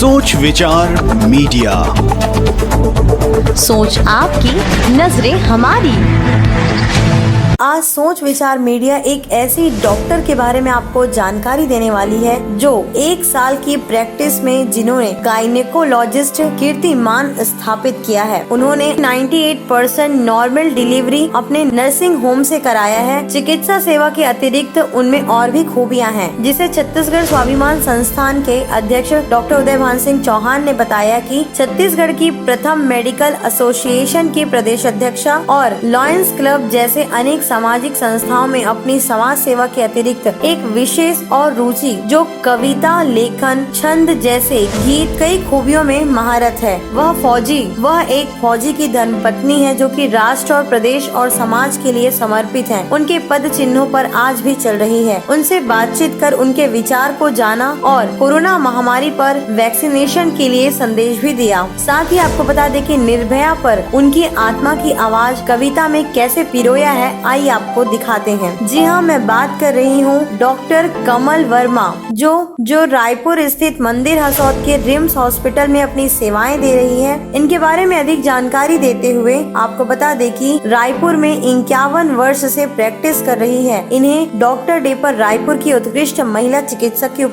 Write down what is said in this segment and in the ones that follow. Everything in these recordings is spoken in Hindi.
सोच विचार मीडिया, सोच आपकी, नजरें हमारी। आज सोच विचार मीडिया एक ऐसी डॉक्टर के बारे में आपको जानकारी देने वाली है जो 1 साल की प्रैक्टिस में जिन्होंने गायनेकोलॉजिस्ट कीर्तिमान स्थापित किया है। उन्होंने 98% नॉर्मल डिलीवरी अपने नर्सिंग होम से कराया है। चिकित्सा सेवा के अतिरिक्त उनमें और भी खूबियां हैं, जिसे छत्तीसगढ़ स्वाभिमान संस्थान के अध्यक्ष डॉक्टर उदयभान सिंह चौहान ने बताया कि छत्तीसगढ़ की प्रथम मेडिकल एसोसिएशन की प्रदेश अध्यक्षा और लॉयंस क्लब जैसे अनेक सामाजिक संस्थाओं में अपनी समाज सेवा के अतिरिक्त एक विशेष और रुचि जो कविता, लेखन, छंद जैसे गीत कई खूबियों में महारत है। वह एक फौजी की धर्मपत्नी है जो कि राष्ट्र और प्रदेश और समाज के लिए समर्पित है। उनके पद चिन्हों पर आज भी चल रही है। उनसे बातचीत कर उनके विचार को जाना और कोरोना महामारी पर वैक्सीनेशन के लिए संदेश भी दिया। साथ ही आपको बता दें कि निर्भया पर उनकी आत्मा की आवाज कविता में कैसे पिरोया है, आइए आपको दिखाते हैं। जी हाँ, मैं बात कर रही हूँ डॉक्टर कमल वर्मा जो रायपुर स्थित मंदिर हसौद के रिम्स हॉस्पिटल में अपनी सेवाएं दे रही है। इनके बारे में अधिक जानकारी देते हुए आपको बता दें कि रायपुर में 51 वर्ष से प्रैक्टिस कर रही है। इन्हें डॉक्टर डे पर रायपुर की उत्कृष्ट महिला चिकित्सक की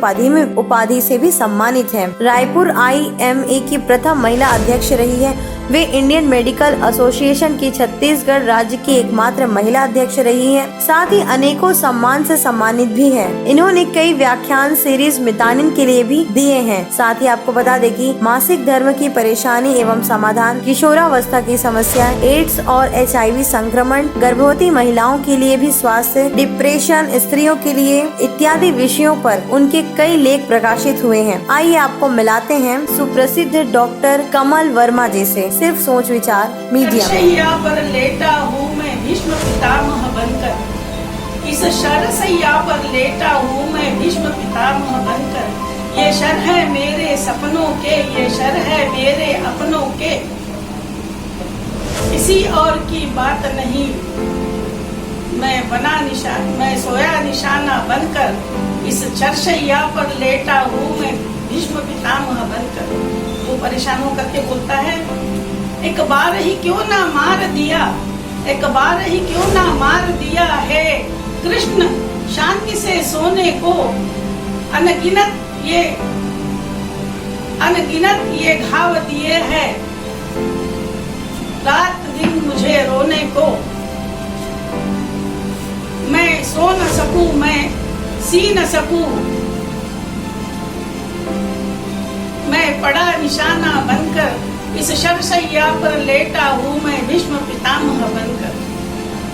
उपाधि से भी सम्मानित है। रायपुर IMA की प्रथम महिला अध्यक्ष रही है। वे इंडियन मेडिकल एसोसिएशन की छत्तीसगढ़ राज्य की एकमात्र महिला अध्यक्ष रही है। साथ ही अनेकों सम्मान से सम्मानित भी है। इन्होंने कई व्याख्यान सीरीज मितानिन के लिए भी दिए हैं। साथ ही आपको बता दें कि मासिक धर्म की परेशानी एवं समाधान, किशोरावस्था की समस्या, एड्स और HIV संक्रमण, गर्भवती महिलाओं के लिए भी स्वास्थ्य, डिप्रेशन, स्त्रियों के लिए इत्यादि विषयों पर उनके कई लेख प्रकाशित हुए हैं। आइए आपको मिलाते हैं सुप्रसिद्ध डॉक्टर कमल वर्मा जी से। सिर्फ सोच विचार मीडिया में। पर लेटा हूँ मैं भीष्म पितामह बनकर, इस शरसैया पर लेटा हूँ मैं भीष्म पितामह बनकर। ये शर है मेरे सपनों के, ये शर है मेरे अपनों के, किसी और की बात नहीं। मैं सोया निशाना बनकर, इस शरसैया पर लेटा हूँ मैं भीष्म पितामह बनकर। वो परेशान होकर के बोलता है, एक बार ही क्यों ना मार दिया, एक बार ही क्यों ना मार दिया है कृष्ण शांति से सोने को। अनगिनत ये घाव दिए हैं रात दिन मुझे रोने को। मैं सो न सकूं, मैं सी न सकूं, मैं पड़ा निशाना बनकर, इस शरसैया पर लेटा हूँ मैं भीष्म पितामह बनकर।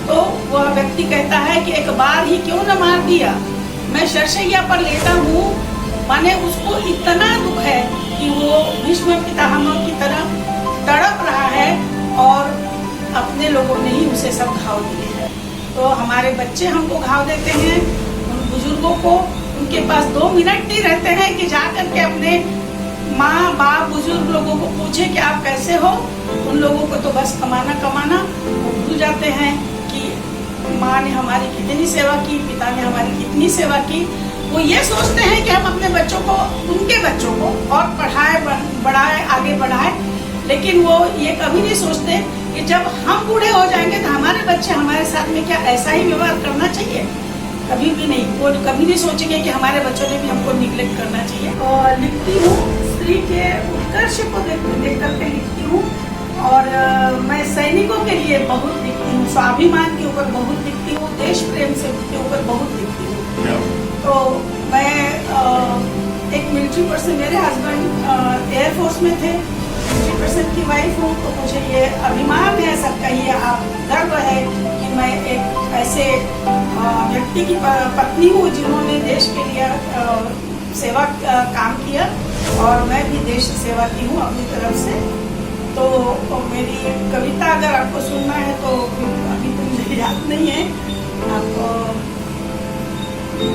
तो वह व्यक्ति कहता है कि एक बार ही क्यों न मार दिया, मैं शरसैया पर लेटा हूँ, माने उसको इतना दुख है कि वो भीष्म पितामह की तरह तड़प रहा है और अपने लोगों ने ही उसे सब घाव दिए हैं। तो हमारे बच्चे हमको घाव देते हैं, उन बुजुर्गों को उनके पास 2 मिनट नहीं रहते हैं कि जा करके अपने माँ बाप बुजुर्ग लोगों को पूछे कि आप कैसे हो। उन लोगों को तो बस कमाना वो भूल जाते हैं कि माँ ने हमारी कितनी सेवा की, पिता ने हमारी कितनी सेवा की। वो ये सोचते हैं कि हम अपने बच्चों को, उनके बच्चों को और बढ़ाए, आगे बढ़ाए, लेकिन वो ये कभी नहीं सोचते कि जब हम बूढ़े हो जाएंगे तो हमारे बच्चे हमारे साथ में क्या ऐसा ही व्यवहार करना चाहिए। कभी भी नहीं, वो कभी नहीं सोचेंगे कि हमारे बच्चों ने भी हमको निग्लेक्ट करना चाहिए। और लिखती हूँ स्त्री के उत्कर्ष को देख करके लिखती हूँ, और मैं सैनिकों के लिए बहुत लिखती हूँ, स्वाभिमान के ऊपर बहुत लिखती हूँ, देश प्रेम से के ऊपर बहुत लिखती हूँ। तो मैं एक मिलिट्री पर्सन, मेरे हस्बैंड एयरफोर्स में थे, मिलिट्री पर्सन की वाइफ हूँ, तो मुझे ये अभिमान है, सबका ये गर्व है कि मैं एक ऐसे व्यक्ति की पत्नी हूँ जिन्होंने देश के लिए सेवा काम किया, और मैं भी देश सेवा की हूँ अपनी तरफ से। तो मेरी कविता अगर आपको सुनना है तो अभी तो मुझे याद नहीं है, आपको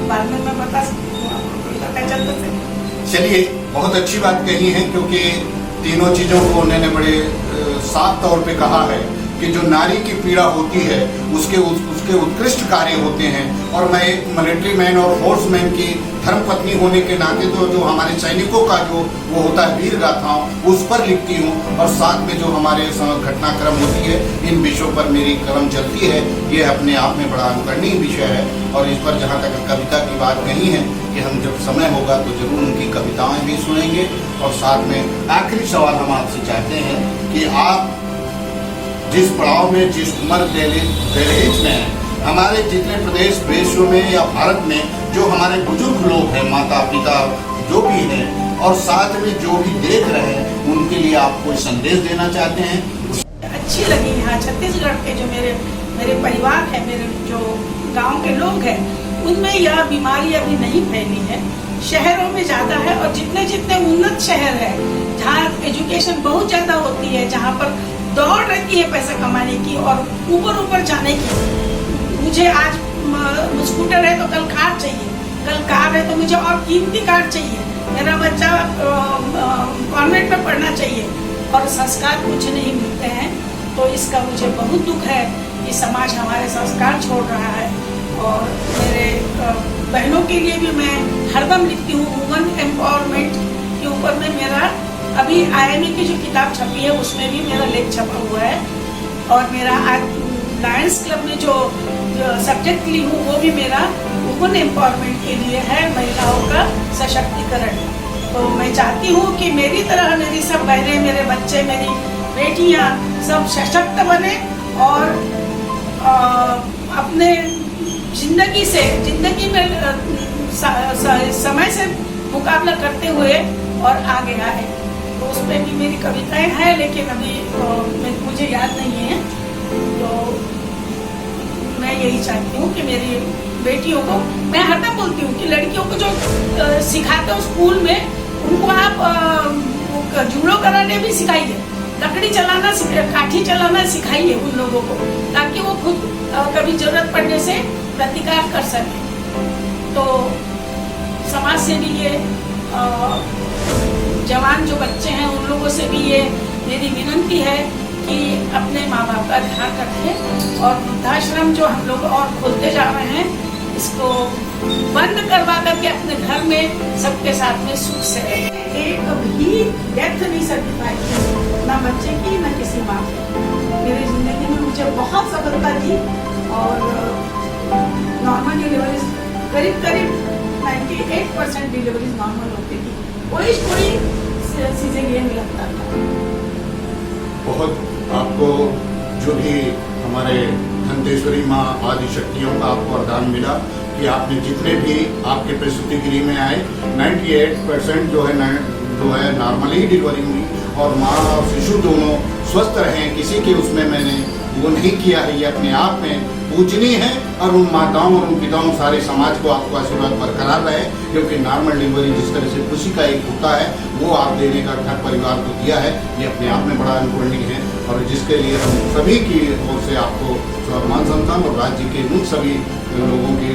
बाद में मैं बता सकती हूँ, आपको पता चलता है। चलिए, बहुत अच्छी बात कही है, क्योंकि तीनों चीजों को उन्होंने बड़े साफ तौर पे कहा है कि जो नारी की पीड़ा होती है उसके उसके उत्कृष्ट कार्य होते हैं। और मैं एक मिलिट्री मैन और फोर्स मैन की धर्मपत्नी होने के नाते तो जो हमारे सैनिकों का जो वो होता है वीर गाथाओं उस पर लिखती हूँ, और साथ में जो हमारे घटनाक्रम होती है इन विषयों पर मेरी कलम चलती है। ये अपने आप में बड़ा अनुकरणीय विषय है। और इस पर जहाँ तक कविता की बात कही है कि हम जब समय होगा तो जरूर उनकी कविताएं भी सुनेंगे। और साथ में आखिरी सवाल हम आपसे चाहते हैं कि आप जिस पड़ाव में, जिस उम्र दहलीज में हैं, हमारे जितने प्रदेश विश्व में या भारत में जो हमारे बुजुर्ग लोग हैं, माता पिता जो भी हैं, और साथ में जो भी देख रहे हैं, उनके लिए आप कोई संदेश देना चाहते हैं? अच्छी लगी यहाँ छत्तीसगढ़ के जो मेरे परिवार है, मेरे जो गांव के लोग हैं, उनमें यह बीमारी अभी नहीं फैली है। शहरों में ज़्यादा है, और जितने जितने उन्नत शहर है जहाँ एजुकेशन बहुत ज़्यादा होती है, जहाँ पर दौड़ रहती है पैसा कमाने की और ऊपर जाने की। मुझे आज स्कूटर है तो कल कार चाहिए, कल कार है तो मुझे और कीमती कार चाहिए, मेरा बच्चा कॉन्वेंट में पढ़ना चाहिए, और संस्कार कुछ नहीं मिलते हैं। तो इसका मुझे बहुत दुख है कि समाज हमारे संस्कार छोड़ रहा है। और मेरे बहनों के लिए भी मैं हरदम लिखती हूँ। वुमन एम्पावरमेंट के ऊपर में मेरा अभी IMA की जो किताब छपी है उसमें भी मेरा लेख छपा हुआ है। और मेरा आज लायंस क्लब में जो सब्जेक्ट ली हूँ वो भी मेरा वुमन एम्पावरमेंट के लिए है, महिलाओं का सशक्तिकरण। तो मैं चाहती हूँ कि मेरी तरह मेरी सब बहनें, मेरे बच्चे, मेरी बेटियाँ सब सशक्त बने और अपने जिंदगी में समय से मुकाबला करते हुए और आगे आए। तो उस पर भी मेरी कविताएं हैं, लेकिन अभी मुझे याद नहीं है। तो मैं यही चाहती हूँ कि मेरी बेटियों को, मैं हरदम बोलती हूँ कि लड़कियों को जो सिखाते हो स्कूल में, उनको आप जूडो कराटे भी सिखाइए, लकड़ी चलाना, काठी चलाना सिखाइए उन लोगों को, ताकि वो खुद कभी जरूरत पड़ने से प्रतिकार कर सके। तो समाज से भी ये जवान जो बच्चे हैं उन लोगों से भी ये मेरी विनती है कि अपने माँ बाप का ध्यान रखें, और वृद्धाश्रम जो हम लोग और खोलते जा रहे हैं इसको बंद करवा करके अपने घर में सबके साथ में सुख से रहें। एक भी डेथ नहीं सर्टिफाई की, ना बच्चे की ना किसी माँ की। मेरी जिंदगी में मुझे बहुत सफलता दी, और नॉर्मल डिलीवरीज करीब 98% डिलीवरीज नॉर्मल होती थी, कोई सीज़ेरियन नहीं लगता था। बहुत आपको जो भी हमारे धनतेश्वरी माँ आदि शक्तियों का आपको वरदान मिला कि आपने जितने भी आपके प्रसूति गृह में आए 98% जो है नॉर्मली डिलीवरी हुई, और माँ और शिशु दोनों स्वस्थ रहे। किसी के उसमें मैंने वो नहीं किया है। ये अपने आप में पूजनीय है, और उन माताओं और उन पिताओं सारे समाज को आपको आशीर्वाद बरकरार रहे, क्योंकि नॉर्मल डिलीवरी जिस तरह से खुशी का एक होता है वो आप देने का घर परिवार को दिया है, ये अपने आप में बड़ा अनुकरणीय है। और जिसके लिए हम सभी की ओर से आपको सम्मान संस्थान और राज्य के उन सभी लोगों की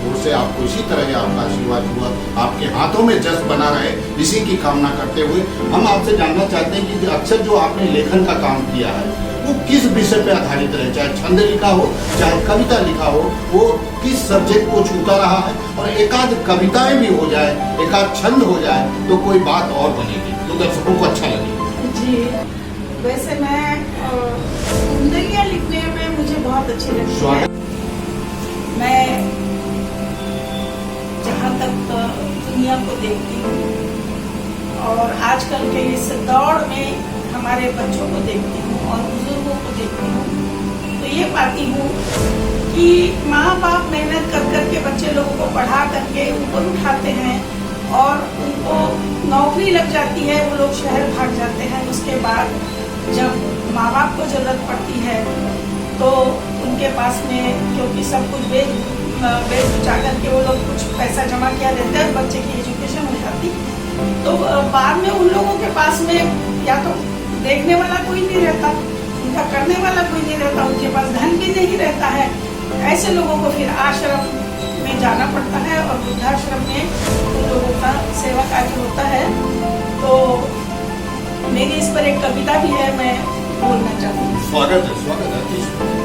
ओर से आपको इसी तरह आपका आशीर्वाद हुआ, आपके हाथों में जस बना रहे, इसी की कामना करते हुए हम आपसे जानना चाहते हैं कि अक्सर जो आपने लेखन का काम किया है वो किस विषय पे आधारित रहे, चाहे छंद लिखा हो चाहे कविता लिखा हो, वो किस सब्जेक्ट को छूता रहा है? और एकाध कविताएं भी हो जाए, एकाध छंद हो जाए तो कोई बात और बनेगी, तो दर्शकों को अच्छा लगेगा। जी, वैसे मैं कुंडलियाँ लिखने में मुझे बहुत अच्छी लगती है। मैं जहाँ तक दुनिया को देखती हूँ और आजकल के इस दौड़ में हमारे बच्चों को देखती हूँ और बुजुर्गों को देखती हूँ, तो ये पाती हूँ कि माँ बाप मेहनत कर कर के बच्चे लोगों को पढ़ा करके ऊपर उठाते हैं, और उनको नौकरी लग जाती है, वो लोग शहर भाग जाते हैं। उसके बाद जब माँ बाप को ज़रूरत पड़ती है तो उनके पास में, क्योंकि सब कुछ बेच बुचा करके वो लोग कुछ पैसा जमा किया देते हैं, बच्चे की एजुकेशन हो जाती, तो बाद में उन लोगों के पास में या तो देखने वाला कोई नहीं रहता, उनका करने वाला कोई नहीं रहता, उनके पास धन भी नहीं रहता है। ऐसे लोगों को फिर आश्रम में जाना पड़ता है, और वृद्धाश्रम में उन लोगों का सेवा कार्य होता है। तो मेरी इस पर एक कविता भी है, मैं बोलना चाहूँगी। स्वागत है, स्वागत है।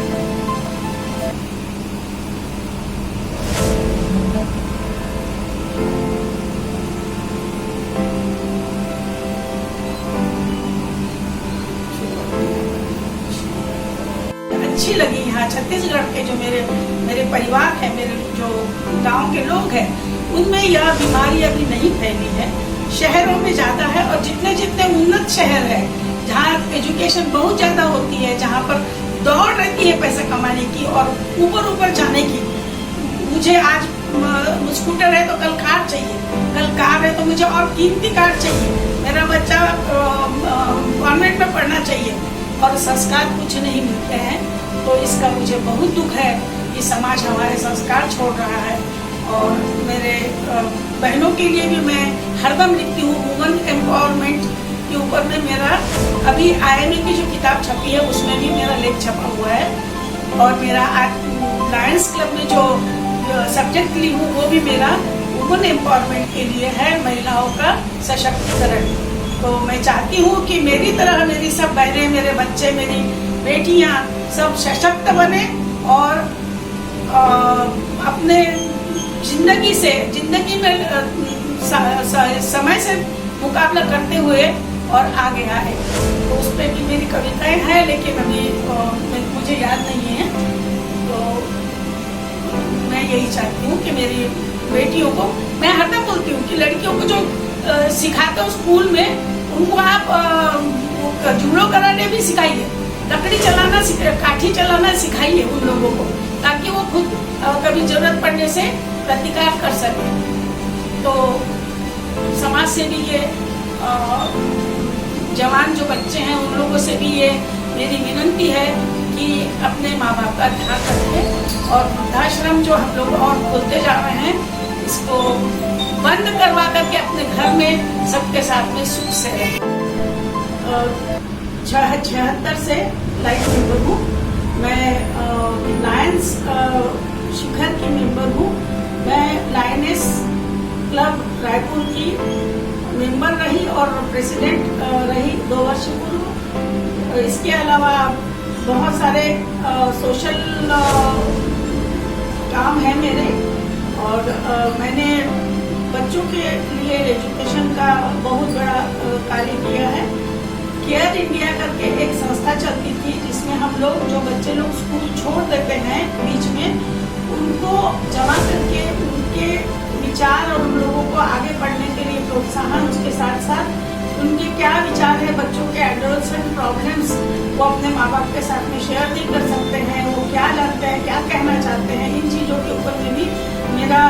छत्तीसगढ़ के जो मेरे परिवार है, मेरे जो गांव के लोग हैं, उनमें यह बीमारी अभी नहीं फैली है। शहरों में ज़्यादा है, और जितने जितने उन्नत शहर है जहाँ एजुकेशन बहुत ज़्यादा होती है, जहाँ पर दौड़ रहती है पैसा कमाने की और ऊपर जाने की। मुझे आज स्कूटर है तो कल कार चाहिए, कल कार है तो मुझे और कीमती कार चाहिए, मेरा बच्चा कॉन्वेंट में पढ़ना चाहिए, और संस्कार कुछ नहीं मिलते हैं। तो इसका मुझे बहुत दुख है कि समाज हमारे संस्कार छोड़ रहा है। और मेरे बहनों के लिए भी मैं हरदम लिखती हूँ। वुमन एम्पावरमेंट के ऊपर में मेरा अभी IMA की जो किताब छपी है उसमें भी मेरा लेख छपा हुआ है, और मेरा लायंस क्लब में जो सब्जेक्ट ली हूँ वो भी मेरा वुमन एम्पावरमेंट के लिए है, महिलाओं का सशक्तिकरण। तो मैं चाहती हूँ कि मेरी तरह मेरी सब बहनें, मेरे बच्चे, मेरी बेटियाँ सब सशक्त बने, और अपने जिंदगी में समय से मुकाबला करते हुए और आगे आए। तो उस पर भी मेरी कविताएं हैं, लेकिन अभी मुझे याद नहीं है। तो मैं यही चाहती हूँ कि मेरी बेटियों को, मैं हरदम बोलती हूँ कि लड़कियों को जो सिखाते हो स्कूल में, उनको आप जुड़ो कराने भी सिखाइए, लकड़ी चलाना, काठी चलाना सिखाइए उन लोगों को, ताकि वो खुद कभी जरूरत पड़ने से प्रतिकार कर सके। तो समाज से भी ये जवान जो बच्चे हैं उन लोगों से भी ये मेरी विनती है कि अपने माँ बाप का ध्यान रखें, और वृद्धाश्रम जो हम लोग और खोलते जा रहे हैं इसको बंद करवा करके अपने घर में सबके साथ में सुख से रहें। 76 से लाइफ मेंबर हूँ मैं, लायंस शिखर की मेंबर हूँ मैं, लायनेस क्लब रायपुर की मेंबर रही और प्रेसिडेंट रही 2 वर्ष पूर्व। इसके अलावा बहुत सारे सोशल काम है मेरे, और मैंने बच्चों के लिए एजुकेशन का बहुत बड़ा कार्य किया है। केयर इंडिया करके एक संस्था चलती थी, जिसमें हम लोग जो बच्चे लोग स्कूल छोड़ देते हैं बीच में, उनको जमा करके उनके विचार और उन लोगों को आगे बढ़ने के लिए प्रोत्साहन, उसके साथ साथ उनके क्या विचार है बच्चों के एडोलसेंट प्रॉब्लम्स, वो अपने माँ बाप के साथ में शेयर भी कर सकते हैं, वो क्या जानते हैं, क्या कहना चाहते हैं, इन चीज़ों के ऊपर में भी मेरा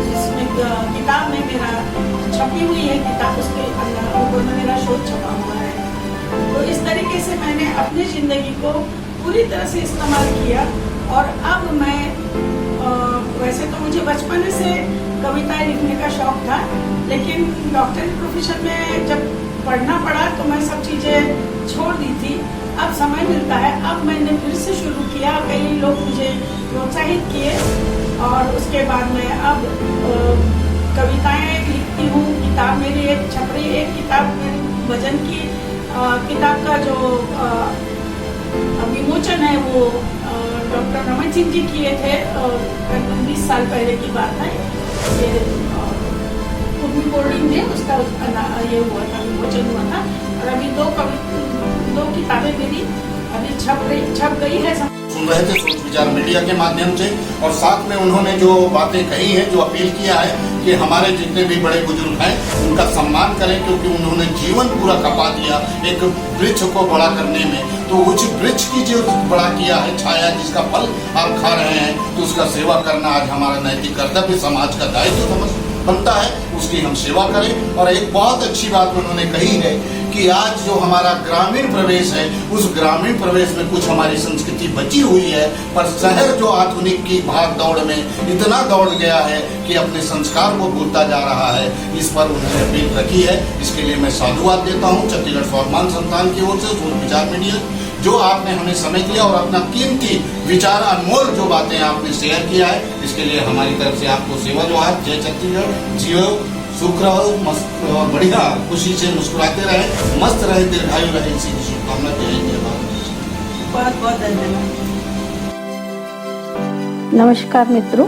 इसमें किताब में मेरा छपी हुई है किताब, उसके ऊपर में मेरा शोध छपा हुआ है। तो इस तरीके से मैंने अपनी ज़िंदगी को पूरी तरह से इस्तेमाल किया। और अब मैं वैसे तो मुझे बचपन से कविताएं लिखने का शौक था, लेकिन डॉक्टरी प्रोफेशन में जब पढ़ना पड़ा तो मैं सब चीज़ें छोड़ दी थी। अब समय मिलता है, अब मैंने फिर से शुरू किया, कई लोग मुझे प्रोत्साहित किए, और उसके बाद मैं अब कविताएं लिखती हूँ। किताब मेरी एक छप रही, एक किताब मेरी भजन की किताब का जो विमोचन है वो डॉक्टर रमन सिंह जी किए थे, 20 साल पहले की बात है। ये उर्मी बोर्डिंग में उसका ये हुआ था, विमोचन हुआ था। और अभी 2 किताबें मेरी अभी छप गई है। सुन रहे थे सोच विचार मीडिया के माध्यम से, और साथ में उन्होंने जो बातें कही हैं, जो अपील किया है कि हमारे जितने भी बड़े बुजुर्ग हैं उनका सम्मान करें, क्योंकि उन्होंने जीवन पूरा खपा दिया एक वृक्ष को बड़ा करने में। तो उस वृक्ष की जो बड़ा किया है, छाया जिसका फल आप खा रहे हैं, तो उसका सेवा करना आज हमारा नैतिक कर्तव्य, समाज का दायित्व बनता है, उसकी हम सेवा करें। और एक बहुत अच्छी बात उन्होंने कही है कि आज जो हमारा ग्रामीण प्रवेश है, उस ग्रामीण प्रवेश में कुछ हमारी संस्कृति बची हुई है, पर शहर जो आधुनिक की भाग दौड़ में इतना दौड़ गया है कि अपने संस्कार को भूलता जा रहा है। इस पर उन्होंने अपील रखी है, इसके लिए मैं साधुवाद देता हूँ छत्तीसगढ़ स्वाभिमान संस्थान की ओर से, सोच विचार मीडिया, जो आपने हमें समय दिया और अपना कीमती विचार, अनमोल जो बातें आपने शेयर किया है, इसके लिए हमारी तरफ से आपको सेवा जोहार। जय छत्तीसगढ़, जियो, सुख रहो, मस्त और बढ़िया खुशी से मुस्कुराते रहे, मस्त रहे, दीर्घायु रहे, इसी की शुभकामना। जय भारत। बहुत बहुत धन्यवाद। नमस्कार मित्रों,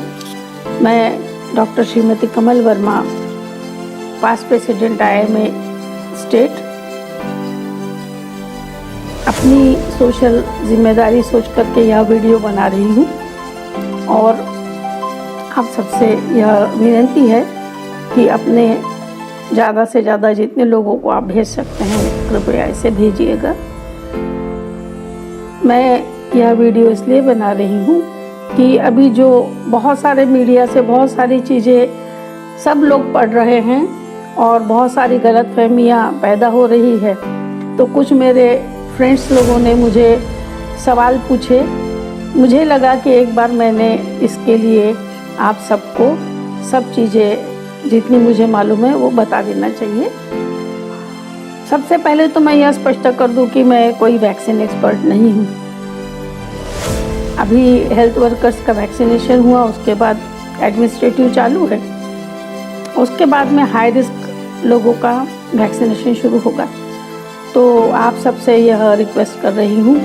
मैं doctor Shrimati Kamal Verma, past president IMA state, अपनी सोशल जिम्मेदारी सोच करके यह वीडियो बना रही हूँ और आप सबसे यह विनती है कि अपने ज़्यादा से ज़्यादा जितने लोगों को आप भेज सकते हैं कृपया इसे भेजिएगा। मैं यह वीडियो इसलिए बना रही हूँ कि अभी जो बहुत सारे मीडिया से बहुत सारी चीज़ें सब लोग पढ़ रहे हैं और बहुत सारी गलतफहमियाँ पैदा हो रही है, तो कुछ मेरे फ्रेंड्स लोगों ने मुझे सवाल पूछे। मुझे लगा कि एक बार मैंने इसके लिए आप सबको सब चीज़ें जितनी मुझे मालूम है वो बता देना चाहिए। सबसे पहले तो मैं यह स्पष्ट कर दूं कि मैं कोई वैक्सीन एक्सपर्ट नहीं हूँ। अभी हेल्थ वर्कर्स का वैक्सीनेशन हुआ, उसके बाद एडमिनिस्ट्रेटिव चालू है, उसके बाद में हाई रिस्क लोगों का वैक्सीनेशन शुरू होगा। तो आप सबसे यह रिक्वेस्ट कर रही हूँ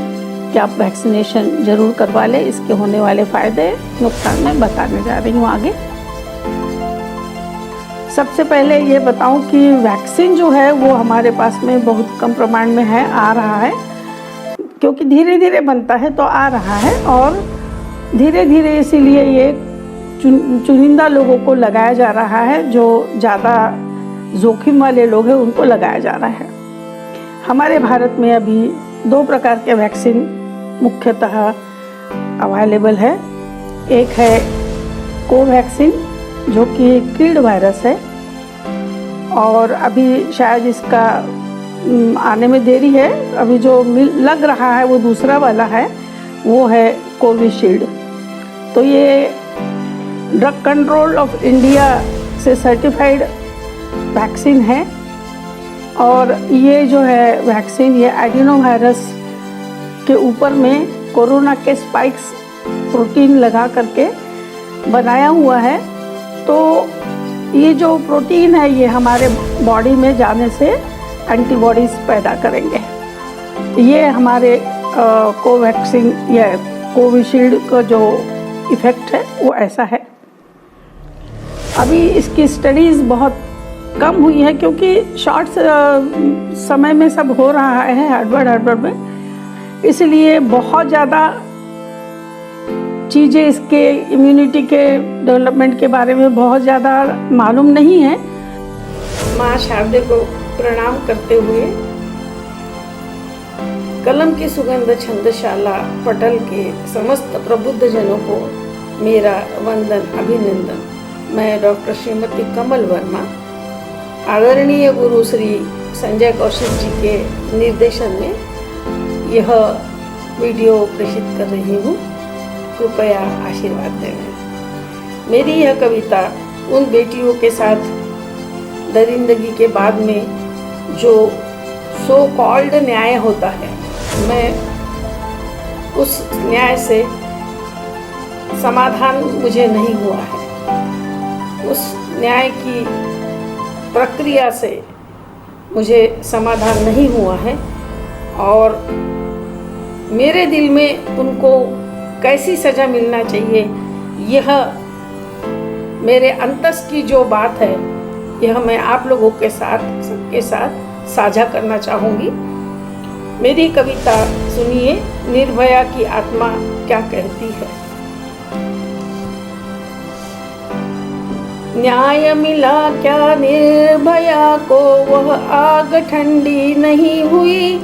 कि आप वैक्सीनेशन ज़रूर करवा लें। इसके होने वाले फ़ायदे नुकसान मैं बताने जा रही हूँ आगे। सबसे पहले ये बताऊँ कि वैक्सीन जो है वो हमारे पास में बहुत कम प्रमाण में है, आ रहा है, क्योंकि धीरे धीरे बनता है तो आ रहा है और धीरे धीरे इसीलिए ये चुनिंदा लोगों को लगाया जा रहा है, जो ज़्यादा जोखिम वाले लोग हैं उनको लगाया जा रहा है। हमारे भारत में अभी 2 प्रकार के वैक्सीन मुख्यतः अवेलेबल है। एक है कोवैक्सीन जो कि किड वायरस है और अभी शायद इसका आने में देरी है। अभी जो लग रहा है वो दूसरा वाला है, वो है कोविशील्ड। तो ये ड्रग कंट्रोल ऑफ इंडिया से सर्टिफाइड वैक्सीन है और ये जो है वैक्सीन ये एडिनो वायरस के ऊपर में कोरोना के स्पाइक्स प्रोटीन लगा करके बनाया हुआ है। तो ये जो प्रोटीन है ये हमारे बॉडी में जाने से एंटीबॉडीज़ पैदा करेंगे। ये हमारे कोवैक्सीन या कोविशील्ड का जो इफ़ेक्ट है वो ऐसा है। अभी इसकी स्टडीज़ बहुत कम हुई है क्योंकि शॉर्ट समय में सब हो रहा है हड़बड़ में, इसलिए बहुत ज़्यादा चीज़ें इसके इम्यूनिटी के डेवलपमेंट के बारे में बहुत ज़्यादा मालूम नहीं है। माँ शारदे को प्रणाम करते हुए कलम की सुगंध छंदशाला पटल के समस्त प्रबुद्ध जनों को मेरा वंदन अभिनंदन। मैं डॉक्टर श्रीमती कमल वर्मा आदरणीय गुरु श्री संजय कौशिक जी के निर्देशन में यह वीडियो प्रेषित कर रही हूँ। कृपया आशीर्वाद दें। मेरी यह कविता उन बेटियों के साथ दरिंदगी के बाद में जो सो कॉल्ड न्याय होता है, मैं उस न्याय से समाधान मुझे नहीं हुआ है, उस न्याय की प्रक्रिया से मुझे समाधान नहीं हुआ है और मेरे दिल में उनको कैसी सज़ा मिलना चाहिए, यह मेरे अंतस की जो बात है यह मैं आप लोगों के साथ सबके साथ साझा करना चाहूँगी। मेरी कविता सुनिए, निर्भया की आत्मा क्या कहती है। न्याय मिला क्या निर्भया को, वह आग ठंडी नहीं हुई,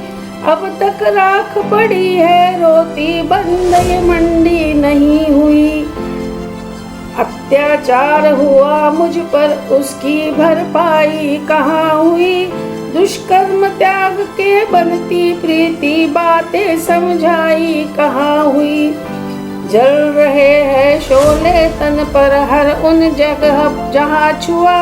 अब तक राख पड़ी है रोती बंद ये मंडी नहीं हुई। अत्याचार हुआ मुझ पर उसकी भरपाई कहाँ हुई, दुष्कर्म त्याग के बनती प्रीति बातें समझाई कहाँ हुई। जल रहे हैं शोले तन पर हर उन जगह जहाँ छुआ,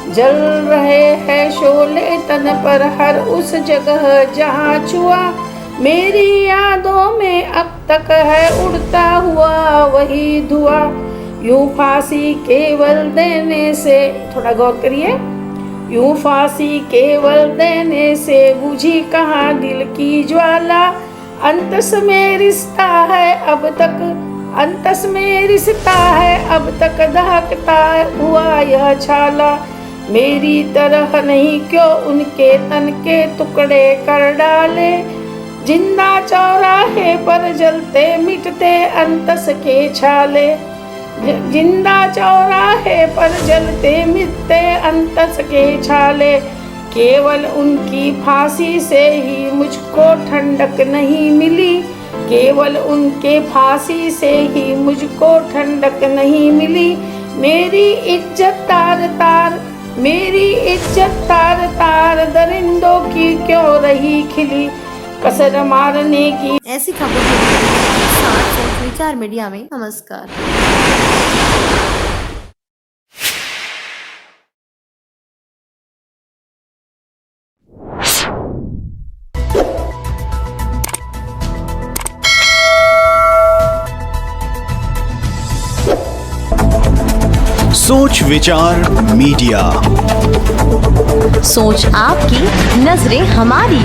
जल रहे हैं शोले तन पर हर उस जगह जहाँ छुआ। मेरी यादों में अब तक है उड़ता हुआ वही धुआं, यूं फांसी केवल देने से, थोड़ा गौर करिए, यूं फांसी केवल देने से बुझी कहाँ दिल की ज्वाला। अंतस में रिश्ता है अब तक, अंतस में रिश्ता है अब तक दहकता हुआ यह छाला। मेरी तरह नहीं क्यों उनके तन के टुकड़े कर डाले, जिंदा चौराहे पर जलते मिटते अंतस के छाले, जिंदा चौराहे पर जलते मिटते अंतस के छाले। केवल उनकी फांसी से ही मुझको ठंडक नहीं मिली, केवल उनके फांसी से ही मुझको ठंडक नहीं मिली। मेरी इज्जत तार तार, मेरी इज्जत तार तार दरिंदों की क्यों रही खिली, कसर मारने की। ऐसी खबरों के साथ सोच विचार मीडिया में नमस्कार। सोच विचार मीडिया, सोच आपकी, नजरें हमारी।